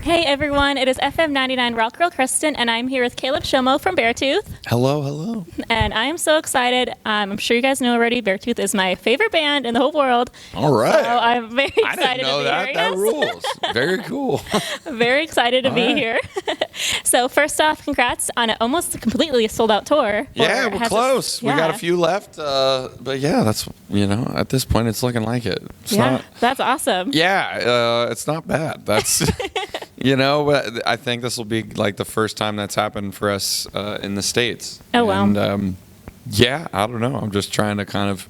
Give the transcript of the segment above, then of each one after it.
Hey everyone, it is FM99 Rock Girl Kristin, and I'm here with Caleb Shomo from Beartooth. Hello, hello. And I am so excited. I'm sure you guys know already, Beartooth is my favorite band in the whole world. All right. So I'm very excited I didn't know to be that. here. That rules. Very cool. Very excited to be here. So first off, congrats on an almost completely sold out tour. Yeah, we're close. We got a few left. But yeah, that's, at this point it's looking like it. That's awesome. Yeah, it's not bad. That's... I think this will be like the first time that's happened for us in the States. Oh, wow. And I don't know. I'm just trying to kind of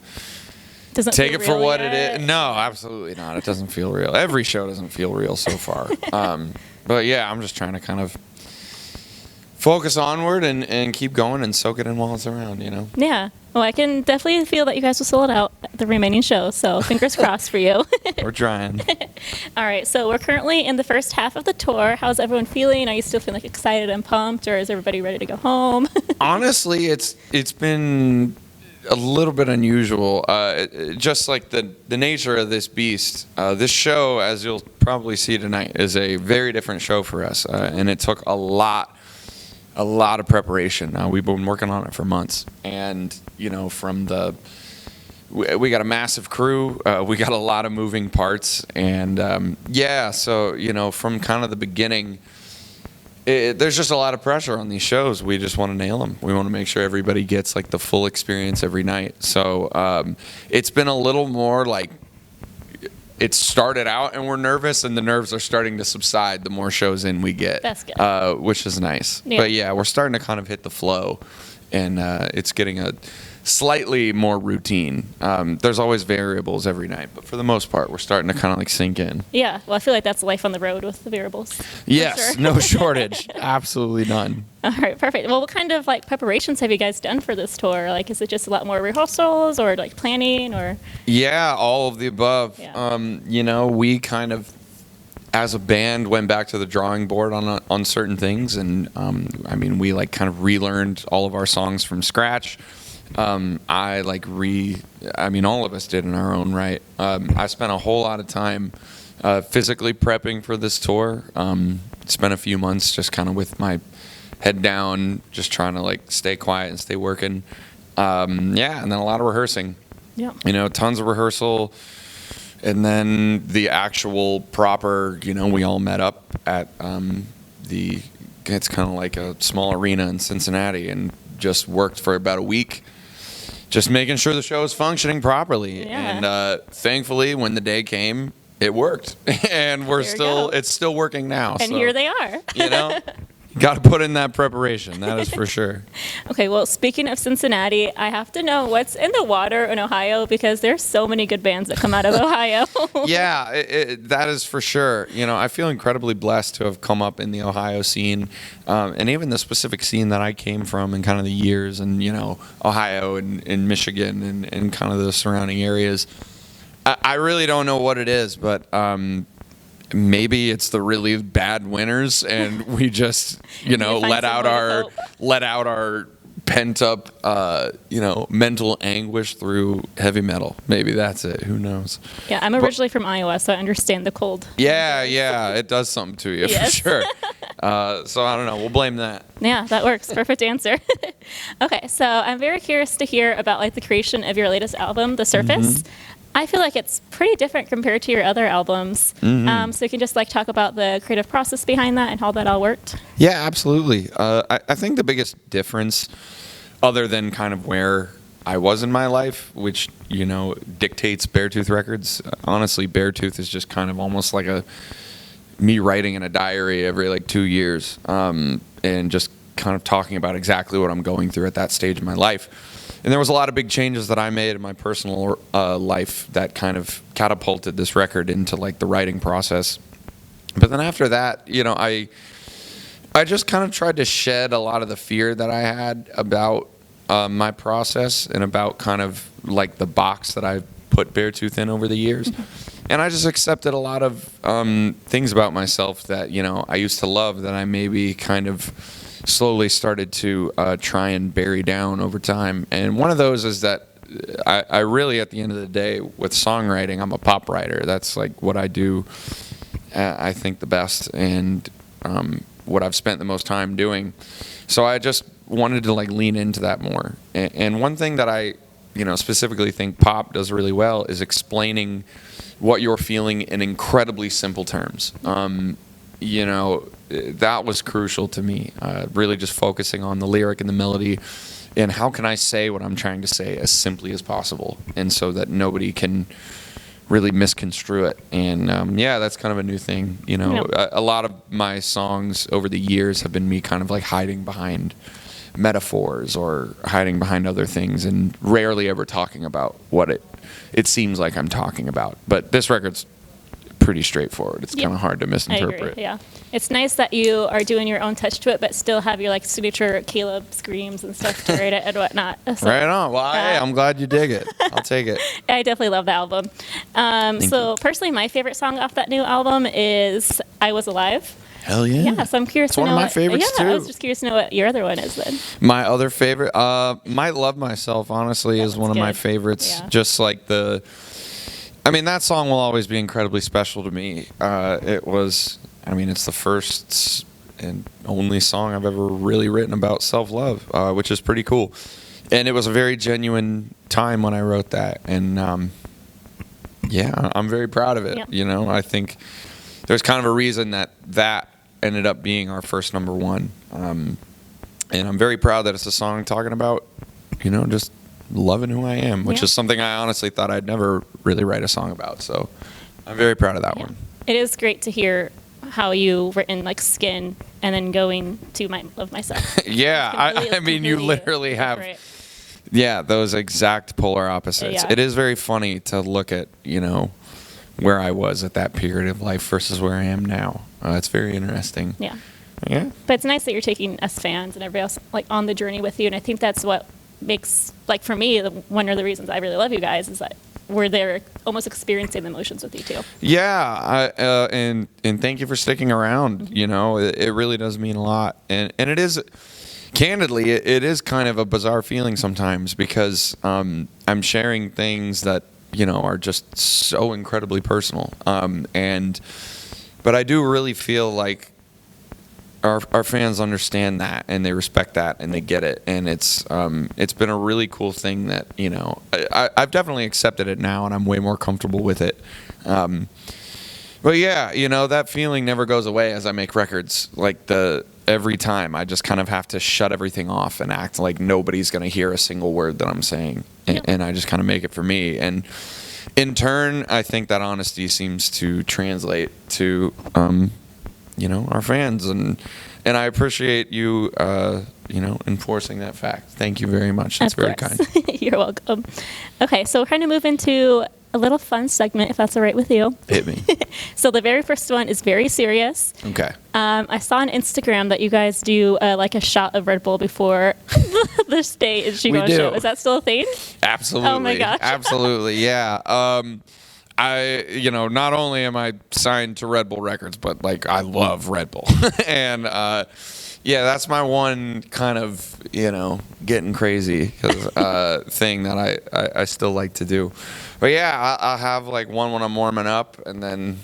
take it for what it is. No, absolutely not. It doesn't feel real. Every show doesn't feel real so far. But yeah, I'm just trying to kind of focus onward and keep going and soak it in while it's around, Yeah. Well, I can definitely feel that you guys will sell it out at the remaining shows, so fingers crossed for you. We're trying. All right, so we're currently in the first half of the tour. How's everyone feeling? Are you still feeling excited and pumped, or is everybody ready to go home? Honestly, it's been a little bit unusual. Just like the nature of this beast. This show, as you'll probably see tonight, is a very different show for us, and it took a lot of preparation. We've been working on it for months, and we got a massive crew. We got a lot of moving parts, and so from kind of the beginning, there's just a lot of pressure on these shows. We just want to nail them. We want to make sure everybody gets like the full experience every night. So it's been a little more like. It started out and we're nervous, and the nerves are starting to subside the more shows in we get. That's good. Which is nice. Yeah. But yeah, we're starting to kind of hit the flow, and it's getting a slightly more routine. There's always variables every night, but for the most part, we're starting to kind of like sink in. Yeah, well, I feel like that's life on the road with the variables. Yes, sure. No shortage. Absolutely none. All right, perfect. Well, what kind of like preparations have you guys done for this tour? Like, is it just a lot more rehearsals or like planning or? Yeah, all of the above. Yeah. We kind of, as a band, went back to the drawing board on certain things, and we like kind of relearned all of our songs from scratch. All of us did in our own right. I spent a whole lot of time physically prepping for this tour. Spent a few months just kind of with my head down, just trying to like stay quiet and stay working. And then a lot of rehearsing. Yeah. Tons of rehearsal. And then the actual proper, we all met up at it's kind of like a small arena in Cincinnati, and just worked for about a week. Just making sure the show is functioning properly. Yeah. And thankfully, when the day came, it worked. And it's still working now. And here they are. Got to put in that preparation. That is for sure. Okay, well, speaking of Cincinnati, I have to know what's in the water in Ohio, because there's so many good bands that come out of Ohio. Yeah, that is for sure. I feel incredibly blessed to have come up in the Ohio scene, and even the specific scene that I came from, and kind of the years, and Ohio and Michigan and kind of the surrounding areas. I really don't know what it is, but maybe it's the really bad winters, and we just let out our pent up mental anguish through heavy metal. Maybe that's it. Who knows? Yeah, I'm originally from Iowa, so I understand the cold. Yeah, it does something to you. Yes. For sure. So I don't know. We'll blame that. Yeah, that works. Perfect answer. Okay, so I'm very curious to hear about like the creation of your latest album, The Surface. Mm-hmm. I feel like it's pretty different compared to your other albums. Mm-hmm. So you can just like talk about the creative process behind that and how that all worked. Yeah, absolutely. I think the biggest difference, other than kind of where I was in my life, which dictates Beartooth Records. Honestly, Beartooth is just kind of almost like me writing in a diary every like 2 years, and just kind of talking about exactly what I'm going through at that stage of my life. And there was a lot of big changes that I made in my personal life that kind of catapulted this record into like the writing process. But then after that, I just kind of tried to shed a lot of the fear that I had about my process, and about kind of like the box that I put Beartooth in over the years. And I just accepted a lot of things about myself that I used to love, that I maybe kind of slowly started to try and bury down over time. And one of those is that I really, at the end of the day, with songwriting, I'm a pop writer. That's like what I do I think, the best, and what I've spent the most time doing. So I just wanted to like lean into that more. And one thing that I, specifically think pop does really well is explaining what you're feeling in incredibly simple terms. That was crucial to me. Really just focusing on the lyric and the melody, and how can I say what I'm trying to say as simply as possible, and so that nobody can really misconstrue it. And that's kind of a new thing. A lot of my songs over the years have been me kind of like hiding behind metaphors or hiding behind other things, and rarely ever talking about what it seems like I'm talking about. But this record's pretty straightforward. It's kind of hard to misinterpret. I agree, yeah. It's nice that you are doing your own touch to it, but still have your like signature Caleb screams and stuff to write it and whatnot. So, right on. Well, I'm glad you dig it. I'll take it. I definitely love the album. Personally, my favorite song off that new album is "I Was Alive." Hell yeah. Yeah, so I'm curious it's to know. One of my favorites too. I was just curious to know what your other one is then. My other favorite, "Might Love Myself," honestly, is one of my favorites. Yeah. Just like that song will always be incredibly special to me. It's the first and only song I've ever really written about self-love, which is pretty cool. And it was a very genuine time when I wrote that. And I'm very proud of it. Yeah. I think there's kind of a reason that ended up being our first number one. And I'm very proud that it's a song talking about, just loving who I am, which is something I honestly thought I'd never really write a song about. So I'm very proud of that one. It is great to hear how you've written like Skin and then going to "Might Love Myself. Yeah, you literally have those exact polar opposites. Yeah. It is very funny to look at, where I was at that period of life versus where I am now. It's very interesting. Yeah. Yeah. But it's nice that you're taking us fans and everybody else like on the journey with you, and I think that's what makes, like for me, one of the reasons I really love you guys is that we're there almost experiencing the emotions with you too. Yeah, and thank you for sticking around. Mm-hmm. It really does mean a lot, and it is, candidly, it is kind of a bizarre feeling sometimes, because I'm sharing things that are just so incredibly personal, but I do really feel like our fans understand that, and they respect that, and they get it, and it's been a really cool thing that I've definitely accepted it now, and I'm way more comfortable with it. But yeah, that feeling never goes away as I make records. Like every time I just kind of have to shut everything off and act like nobody's gonna hear a single word that I'm saying, and I just kind of make it for me. And in turn, I think that honesty seems to translate to our fans, and I appreciate you, enforcing that fact. Thank you very much. That's very kind. You're welcome. Okay, so we're trying to move into a little fun segment, if that's all right with you. Hit me. So the very first one is very serious. Okay. I saw on Instagram that you guys do like a shot of Red Bull before the stage show. Is that still a thing? Absolutely. Oh my gosh. Absolutely. Yeah. Not only am I signed to Red Bull Records, but like I love Red Bull, and that's my one kind of getting crazy thing that I still like to do. But I'll have like one when I'm warming up, and then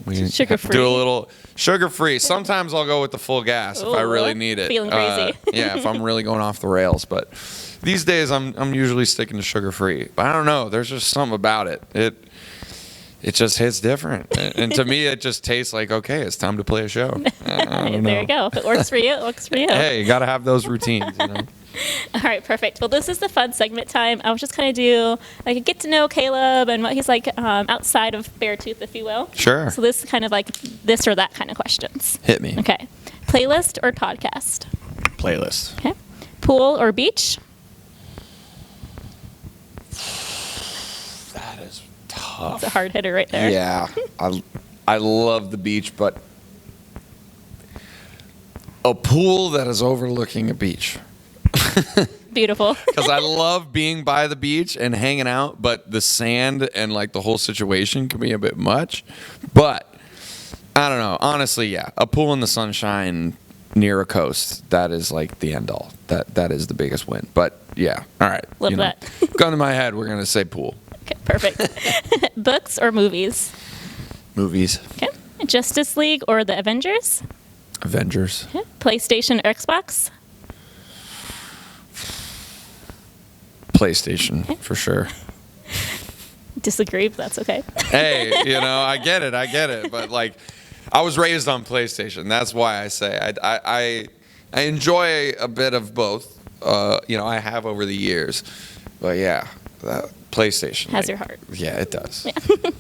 we sugar-free. do a little sugar-free. Sometimes I'll go with the full gas if I really need it. Feeling crazy. If I'm really going off the rails, but these days I'm usually sticking to sugar-free. But I don't know, there's just something about it. It just hits different. And to me, it just tastes like, okay, it's time to play a show. There you go. If it works for you, it works for you. Hey, you got to have those routines, All right, perfect. Well, this is the fun segment time. I was just kind of do like a get to know Caleb and what he's like outside of Beartooth, if you will. Sure. So this is kind of like this or that kind of questions. Hit me. Okay. Playlist or podcast? Playlist. Okay. Pool or beach? That is tough. It's a hard hitter right there. Yeah. I love the beach, but a pool that is overlooking a beach. Beautiful. Because I love being by the beach and hanging out, but the sand and like the whole situation can be a bit much. But I don't know. Honestly, a pool in the sunshine near a coast, that is like the end all. That is the biggest win. But all right. Love that. Gun to my head, we're gonna say pool. Okay, perfect. Books or movies? Movies. Okay. Justice League or the Avengers? Avengers. Okay. PlayStation or Xbox? PlayStation, for sure. Disagree, but that's okay. Hey, I get it. But, like, I was raised on PlayStation. That's why I say I enjoy a bit of both. I have over the years. But, yeah, PlayStation. Has your heart. Yeah, it does. Yeah.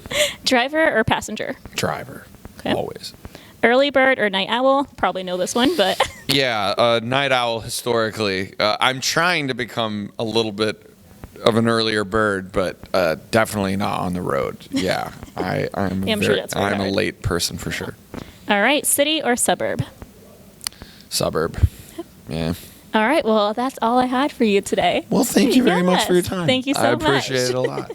Driver or passenger? Driver. Okay. Always. Early bird or night owl? Probably know this one, but... Yeah, night owl historically. I'm trying to become a little bit of an earlier bird, but definitely not on the road. Yeah, I'm a late person for sure. All right, city or suburb? Suburb. Yeah. All right, well, that's all I had for you today. Well, thank you very much for your time. Thank you so much. I appreciate it a lot.